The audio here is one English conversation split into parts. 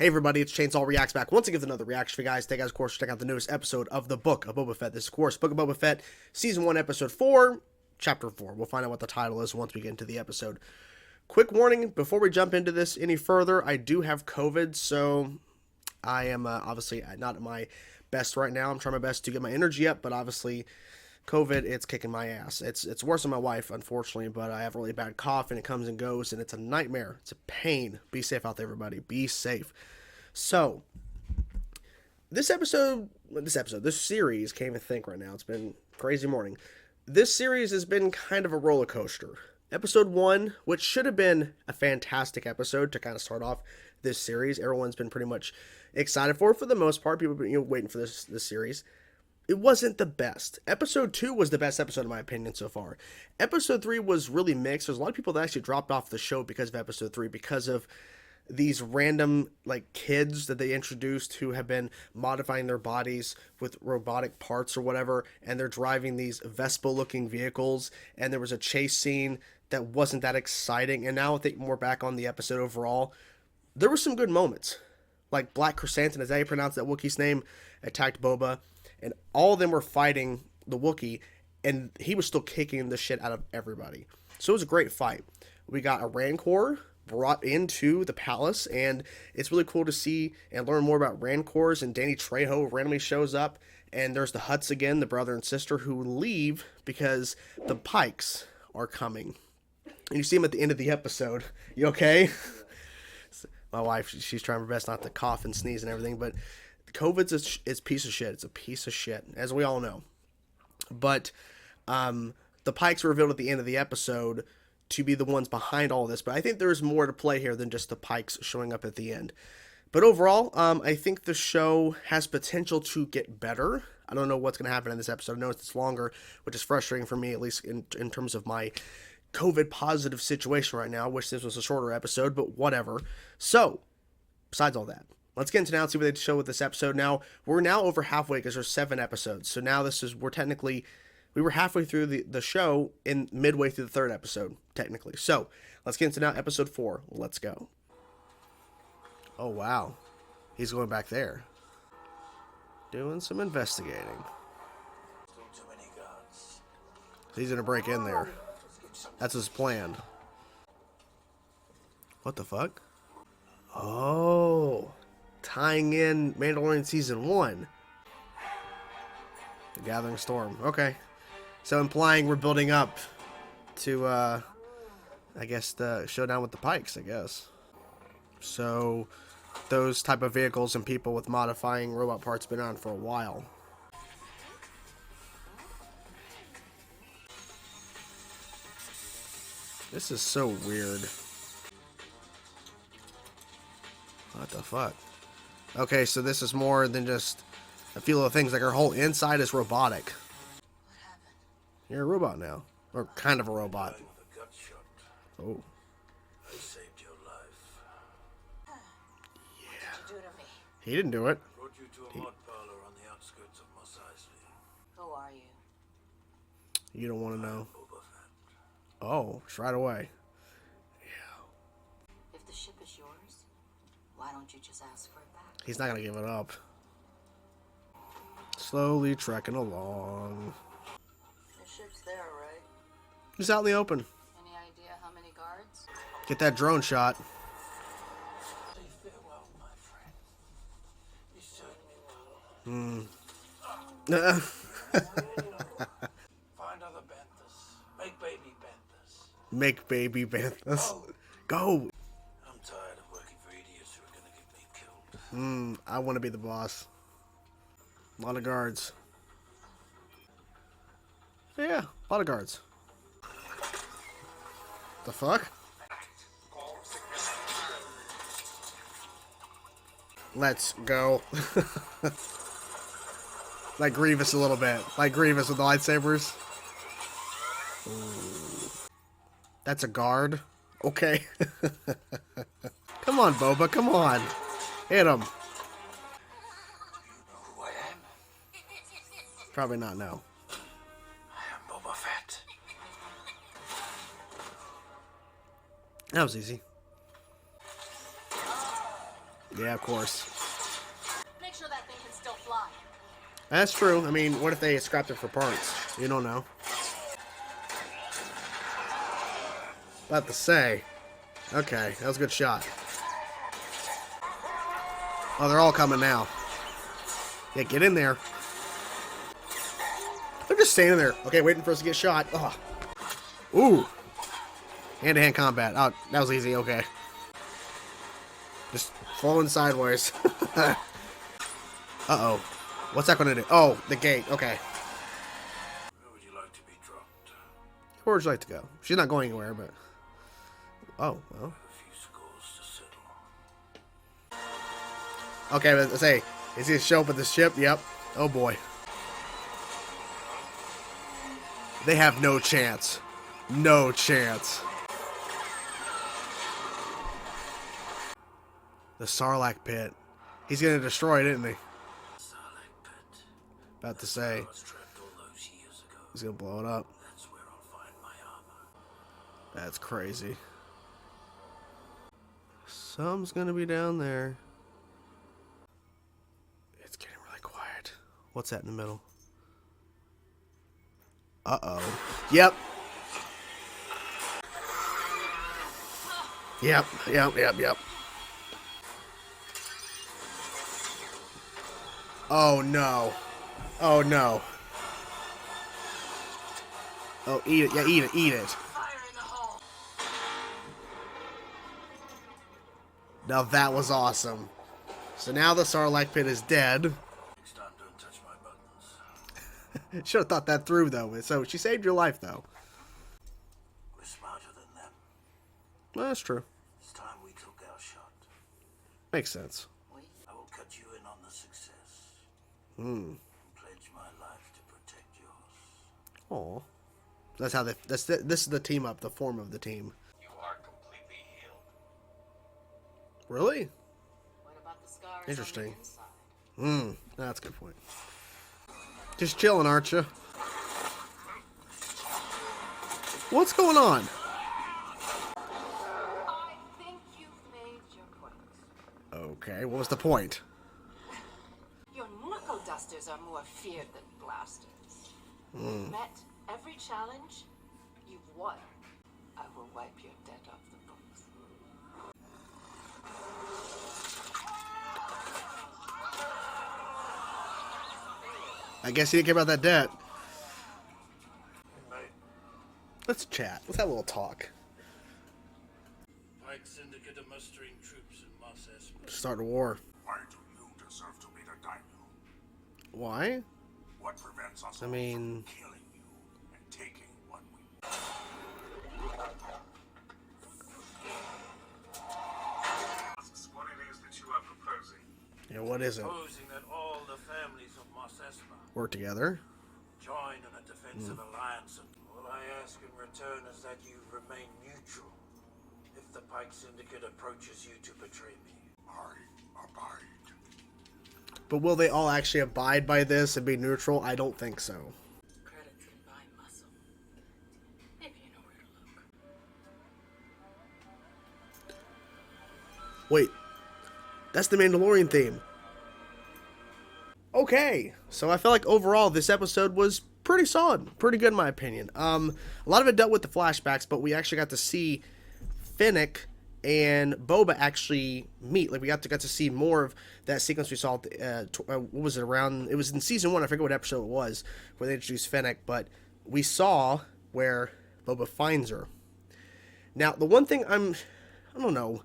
Hey everybody, it's Chainsaw Reacts back once again with another reaction for you guys. Today, guys, of course, check out the newest episode of the Book of Boba Fett. This is, of course, Book of Boba Fett, Season 1, Episode 4, Chapter 4. We'll find out what the title is once we get into the episode. Quick warning, before we jump into this any further, I do have COVID, so I am obviously not at my best right now. I'm trying my best to get my energy up, but obviously COVID, it's kicking my ass. It's worse than my wife, unfortunately, but I have a really bad cough, and it comes and goes, and it's a nightmare. It's a pain. Be safe out there, everybody. Be safe. So, this series, can't even think right now. It's been a crazy morning. This series has been kind of a roller coaster. Episode 1, which should have been a fantastic episode to kind of start off this series. Everyone's been pretty much excited for the most part. People have been waiting for this series. It wasn't the best. Episode 2 was the best episode in my opinion so far. Episode 3 was really mixed. There's a lot of people that actually dropped off the show because of episode 3, because of these random kids that they introduced who have been modifying their bodies with robotic parts or whatever, and they're driving these Vespa looking vehicles, and there was a chase scene that wasn't that exciting. And now I think more back on the episode overall, there were some good moments. Like Black Chrysanthemum, is that how you pronounce that Wookiee's name, attacked Boba, and all of them were fighting the Wookiee, and he was still kicking the shit out of everybody. So it was a great fight. We got a Rancor brought into the palace, and it's really cool to see and learn more about Rancors. And Danny Trejo randomly shows up, and there's the Hutts again, the brother and sister, who leave because the Pikes are coming. And you see them at the end of the episode. You okay? My wife, she's trying her best not to cough and sneeze and everything, but COVID's a piece of shit. It's a piece of shit, as we all know. But the Pikes were revealed at the end of the episode to be the ones behind all this. But I think there's more to play here than just the Pikes showing up at the end. But overall, I think the show has potential to get better. I don't know what's going to happen in this episode. I know it's longer, which is frustrating for me, at least in terms of my COVID positive situation right now. I wish this was a shorter episode, but whatever. So, besides all that, let's get into now and see what they show with this episode. Now, we're now over halfway because there's 7 episodes. So now we were halfway through the show in midway through the 3rd episode, technically. So, let's get into now episode 4. Let's go. Oh, wow. He's going back there. Doing some investigating. He's going to break in there. That's his plan. What the fuck? Oh. Tying in Mandalorian Season 1. The Gathering Storm. Okay. So implying we're building up to, I guess, the showdown with the Pikes, I guess. So, those type of vehicles and people with modifying robot parts been around for a while. This is so weird. What the fuck? Okay, so this is more than just a few little things. Like, our whole inside is robotic. You're a robot now. Or kind of a robot. Oh. I saved your life. Yeah. What did you do to me? He didn't do it. I brought you to a mud parlor on the outskirts of Mos Eisley. Who are you? You don't want to know. Boba Fett. Oh, it's right away. Yeah. If the ship is yours, why don't you just ask for it back? He's not going to give it up. Slowly trekking along. The ship's there, right? He's out in the open. Any idea how many guards? Get that drone shot. Say farewell, my friend. You served me well. Find other Banthas. Make baby Banthas. Make baby Banthas. Go. I'm tired of working for idiots who are gonna get me killed. I want to be the boss. A lot of guards. Yeah, a lot of guards. The fuck? Let's go. Like Grievous a little bit. Like Grievous with the lightsabers. Ooh. That's a guard? Okay. Come on, Boba, come on. Hit him. Do you know who I am? Probably not, no. I am Boba Fett. That was easy. Yeah, of course. Make sure that thing can still fly. That's true. I mean, what if they scrapped it for parts? You don't know. About to say. Okay, that was a good shot. Oh, they're all coming now. Yeah, get in there. They're just standing there. Okay, waiting for us to get shot. Oh. Ooh. Hand-to-hand combat. Oh, that was easy. Okay. Just falling sideways. Uh-oh. What's that going to do? Oh, the gate. Okay. Where would you like to be dropped? Where would you like to go? She's not going anywhere, but... Oh, well. A few scores to settle. Okay, let's say, is he show up with the ship? Yep. Oh, boy. They have no chance. No chance. The Sarlacc pit. He's gonna destroy it, isn't he? Sarlacc pit. About to say. I was trapped all those years ago. He's gonna blow it up. That's where I'll find my armor. That's crazy. Some's gonna be down there. It's getting really quiet. What's that in the middle? Uh-oh. Yep. Yep. Oh, no. Oh, no. Oh, eat it. Yeah, eat it. Fire in the hole. Now that was awesome. So now the Sarlacc pit is dead. Next time, don't touch my buttons. Should have thought that through, though. So she saved your life, though. We're smarter than them. Well, that's true. It's time we took our shot. Makes sense. I will cut you in on the success. Hmm. Pledge my life to protect yours. Aw. That's how they. This is the team up. The form of the team. You are completely healed. Really? What about the scars Interesting. on the inside? That's a good point. Just chilling, aren't you? What's going on? I think you've made your point. Okay, what was the point? Your knuckle dusters are more feared than blasters. You've met every challenge. You've won. I will wipe your debt off the books. I guess you didn't care about that debt. Mate, Let's chat. Let's have a little talk. Pike Syndicate are mustering troops in Mos Espa. Start a war. Why do you deserve to be the daimyo? Why? What prevents us I all mean- from killing you and taking what we asks what it is that you are proposing. Yeah, what is it? Proposing that all the families of Mos Espa Work together? join in a defensive alliance. And all I ask in return is that you remain neutral if the Pike Syndicate approaches you to betray me. I abide. But will they all actually abide by this and be neutral? I don't think so. Credits can buy muscle. If you know where to look. Wait. That's the Mandalorian theme. Okay. So I felt like overall this episode was pretty solid. Pretty good in my opinion. A lot of it dealt with the flashbacks, but we actually got to see Fennec and Boba actually meet. Like we got to see more of that sequence we saw. What was it around? It was in season 1. I forget what episode it was where they introduced Fennec, but we saw where Boba finds her. Now the one thing I don't know,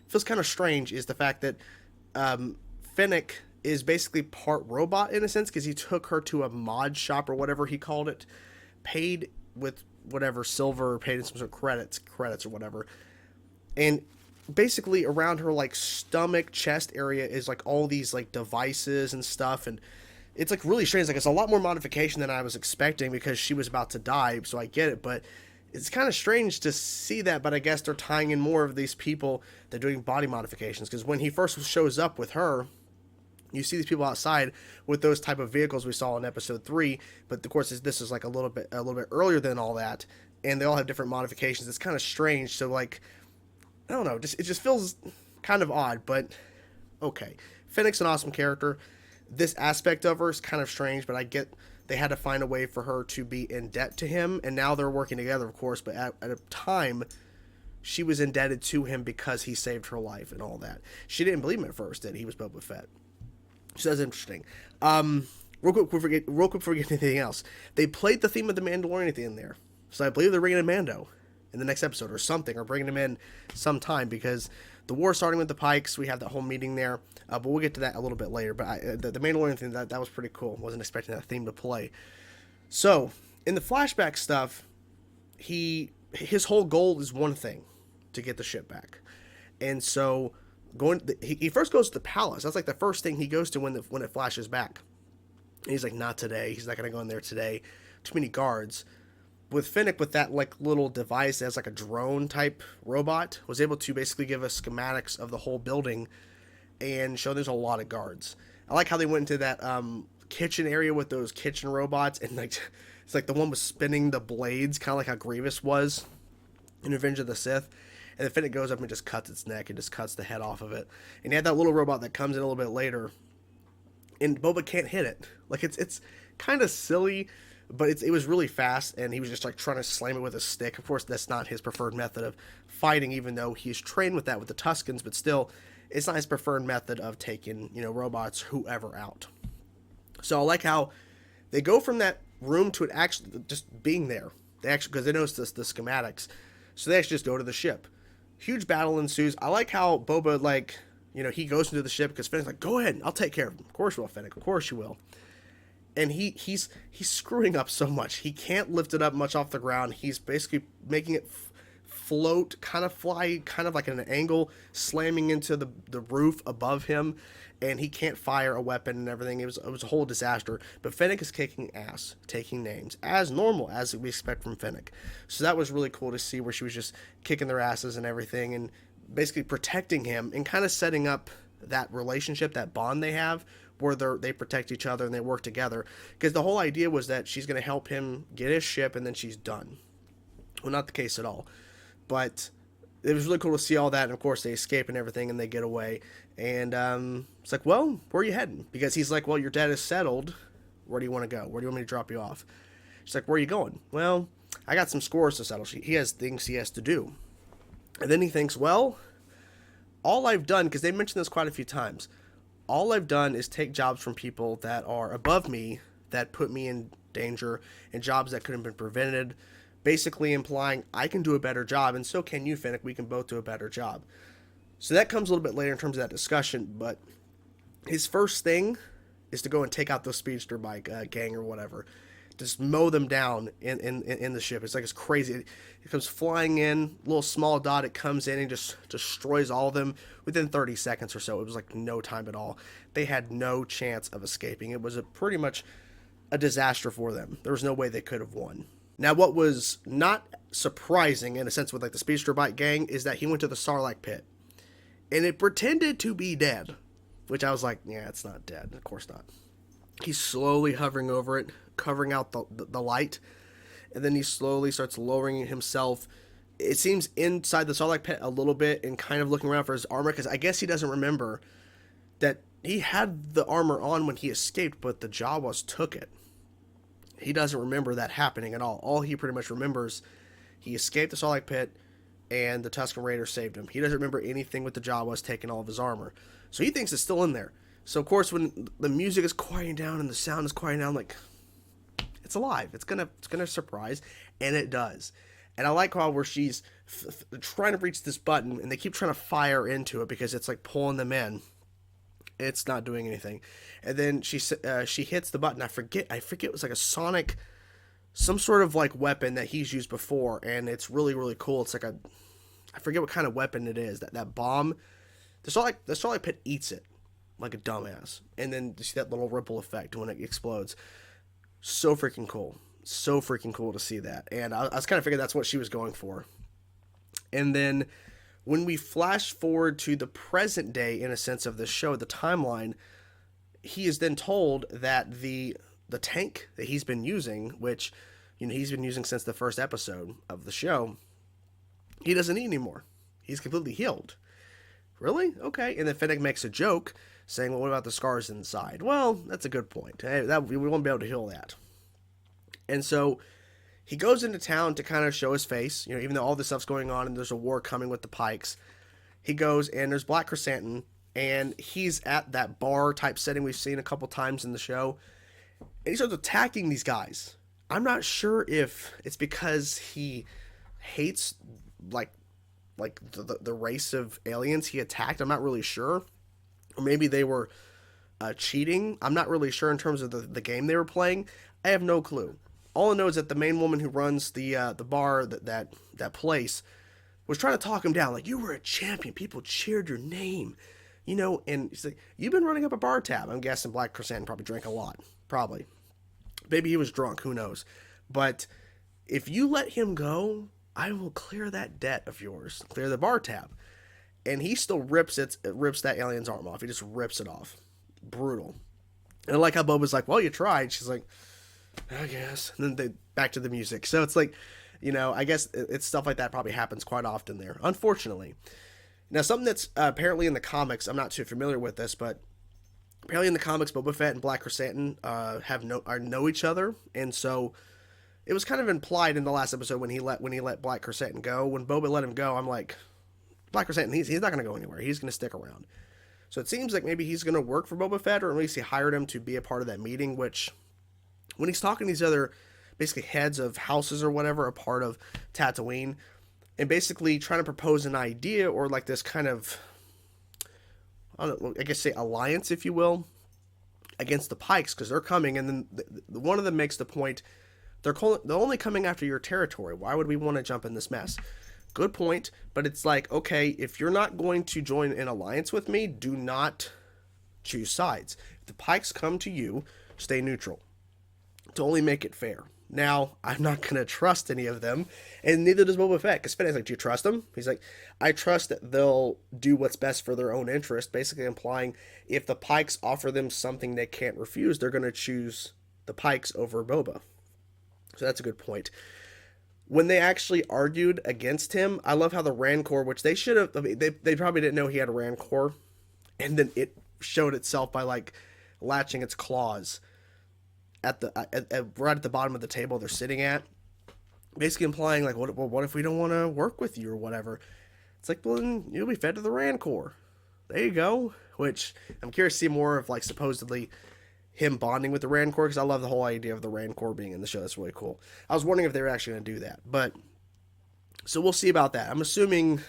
feels kind of strange is the fact that Fennec is basically part robot in a sense because he took her to a mod shop or whatever he called it, paid with whatever silver, paid in some sort of credits or whatever. And basically around her like stomach, chest area is like all these like devices and stuff, and it's like really strange. Like it's a lot more modification than I was expecting because she was about to die, so I get it, but it's kind of strange to see that. But I guess they're tying in more of these people that are doing body modifications, because when he first shows up with her, you see these people outside with those type of vehicles we saw in episode 3, but of course this is like a little bit earlier than all that, and they all have different modifications. It's kind of strange. So like, I don't know, it just feels kind of odd, but okay. Fennec's an awesome character. This aspect of her is kind of strange, but I get they had to find a way for her to be in debt to him, and now they're working together, of course, but at a time, she was indebted to him because he saved her life and all that. She didn't believe him at first that he was Boba Fett. So that's interesting. Real quick before we get anything else, they played the theme of the Mandalorian at the end there. So I believe they're bringing in Mando in the next episode or something, or bringing him in sometime, because the war starting with the Pikes, we have that whole meeting there, but we'll get to that a little bit later. But the Mandalorian thing, that was pretty cool. Wasn't expecting that theme to play. So, in the flashback stuff, his whole goal is one thing, to get the ship back. And so, he first goes to the palace. That's like the first thing he goes to when it flashes back. And he's like, not today. He's not going to go in there today. Too many guards. With Fennec, with that like little device as like a drone type robot, was able to basically give us schematics of the whole building and show there's a lot of guards. I like how they went into that kitchen area with those kitchen robots, and like it's like the one was spinning the blades, kind of like how Grievous was in Revenge of the Sith. And then Fennec goes up and just cuts its neck and just cuts the head off of it. And you had that little robot that comes in a little bit later, and Boba can't hit it. Like it's kind of silly, but it was really fast, and he was just like trying to slam it with a stick. Of course, that's not his preferred method of fighting, even though he's trained with that with the Tuskens, but still, it's not his preferred method of taking, robots, whoever, out. So I like how they go from that room to it actually just being there. They actually, because they notice the schematics, so they actually just go to the ship. Huge battle ensues. I like how Boba, he goes into the ship because Fennec's like, go ahead, I'll take care of him. Of course you will, Fennec. Of course you will. And he's screwing up so much. He can't lift it up much off the ground. He's basically making it float, kind of fly, kind of like at an angle, slamming into the roof above him. And he can't fire a weapon and everything. It was a whole disaster. But Fennec is kicking ass, taking names, as normal as we expect from Fennec. So that was really cool to see, where she was just kicking their asses and everything, and basically protecting him and kind of setting up that relationship, that bond they have, where they protect each other and they work together. Because the whole idea was that she's going to help him get his ship and then she's done. Well, not the case at all. But it was really cool to see all that. And of course, they escape and everything, and they get away. And it's like, well, where are you heading? Because he's like, well, your debt is settled. Where do you want to go? Where do you want me to drop you off? She's like, where are you going? Well, I got some scores to settle. He has things he has to do. And then he thinks, well, all I've done, because they mentioned this quite a few times, all I've done is take jobs from people that are above me, that put me in danger, and jobs that could have been prevented, basically implying I can do a better job, and so can you, Fennec. We can both do a better job. So that comes a little bit later in terms of that discussion, but his first thing is to go and take out those speedster bike gang or whatever. Just mow them down in the ship. It's like, it's crazy. It comes flying in, little small dot, it comes in and just destroys all of them within 30 seconds or so. It was like no time at all. They had no chance of escaping. It was pretty much a disaster for them. There was no way they could have won. Now, what was not surprising, in a sense, with like the speedster bike gang, is that he went to the Sarlacc pit. And it pretended to be dead, which I was like, yeah, it's not dead. Of course not. He's slowly hovering over it, covering out the light, and then he slowly starts lowering himself. It seems inside the Sarlacc pit a little bit, and kind of looking around for his armor, because I guess he doesn't remember that he had the armor on when he escaped, but the Jawas took it. He doesn't remember that happening at all. All he pretty much remembers, he escaped the Sarlacc pit, and the Tusken Raiders saved him. He doesn't remember anything with the Jawas taking all of his armor. So he thinks it's still in there. So, of course, when the music is quieting down and the sound is quieting down, like, it's alive. It's gonna surprise, and it does. And I like how where she's trying to reach this button, and they keep trying to fire into it because it's like pulling them in. It's not doing anything. And then she hits the button. I forget it was like a sonic, some sort of like weapon that he's used before, and it's really, really cool. It's like I forget what kind of weapon it is. That bomb. The Starlight Pit eats it like a dumbass, and then you see that little ripple effect when it explodes. So freaking cool. So freaking cool to see that. And I was kind of figuring that's what she was going for. And then when we flash forward to the present day, in a sense of the show, the timeline, he is then told that the tank that he's been using, which he's been using since the first episode of the show, he doesn't need anymore. He's completely healed. Really? Okay. And then Fennec makes a joke saying, well, what about the scars inside? Well, that's a good point. Hey, we won't be able to heal that. And so he goes into town to kind of show his face, even though all this stuff's going on and there's a war coming with the Pikes. He goes and there's Black Chrysanthemum, and he's at that bar type setting we've seen a couple times in the show. And he starts attacking these guys. I'm not sure if it's because he hates like the race of aliens he attacked. I'm not really sure. Or maybe they were cheating. I'm not really sure in terms of the game they were playing. I have no clue. All I know is that the main woman who runs the bar, that place, was trying to talk him down. Like, you were a champion. People cheered your name. And he's like, you've been running up a bar tab. I'm guessing Black Chrysanthemum probably drank a lot. Probably. Maybe he was drunk. Who knows? But if you let him go, I will clear that debt of yours. Clear the bar tab. And he still rips that alien's arm off. He just rips it off. Brutal. And I like how Boba's like, well, you tried. She's like, I guess. And then back to the music. So it's like, I guess it's stuff like that probably happens quite often there, unfortunately. Now, something that's apparently in the comics, I'm not too familiar with this, but apparently in the comics, Boba Fett and Black Chrysanthemum know each other, and so it was kind of implied in the last episode when he let Black Chrysanthemum go. When Boba let him go, I'm like, Black Chrysanthemum, he's not going to go anywhere. He's going to stick around. So it seems like maybe he's going to work for Boba Fett, or at least he hired him to be a part of that meeting, which, when he's talking to these other, basically heads of houses or whatever, a part of Tatooine, and basically trying to propose an idea or like this kind of, I guess say alliance, if you will, against the Pikes, because they're coming, and then one of them makes the point, they're only coming after your territory. Why would we want to jump in this mess? Good point, but it's like, okay, if you're not going to join an alliance with me, do not choose sides. If the Pikes come to you, stay neutral, to only make it fair. Now, I'm not going to trust any of them, and neither does Boba Fett, because Fennec's like, do you trust them? He's like, I trust that they'll do what's best for their own interest, basically implying if the Pikes offer them something they can't refuse, they're going to choose the Pikes over Boba. So that's a good point. When they actually argued against him, I love how the Rancor, which they should have, they probably didn't know he had a Rancor, and then it showed itself by like latching its claws at right at the bottom of the table they're sitting at, basically implying like, what if we don't want to work with you or whatever? It's like, well, then you'll be fed to the Rancor. There you go. Which I'm curious to see more of, like, supposedly him bonding with the Rancor, because I love the whole idea of the Rancor being in the show. That's really cool. I was wondering if they were actually going to do that, but so we'll see about that. I'm assuming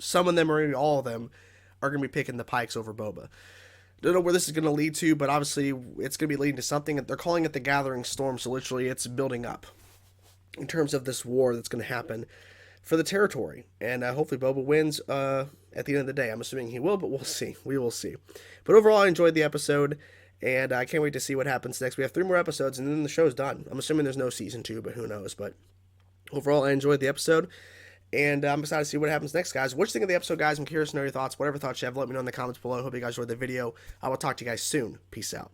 some of them, or maybe all of them, are going to be picking the Pikes over Boba. Don't know where this is going to lead to, but obviously it's going to be leading to something. They're calling it the Gathering Storm, so literally it's building up in terms of this war that's going to happen for the territory. And hopefully Boba wins at the end of the day. I'm assuming he will, but we'll see. We will see. But overall, I enjoyed the episode, and I can't wait to see what happens next. We have 3 more episodes, and then the show's done. I'm assuming there's no season 2, but who knows. But overall, I enjoyed the episode. And I'm excited to see what happens next, guys. What do you think of the episode, guys? I'm curious to know your thoughts. Whatever thoughts you have, let me know in the comments below. Hope you guys enjoyed the video. I will talk to you guys soon. Peace out.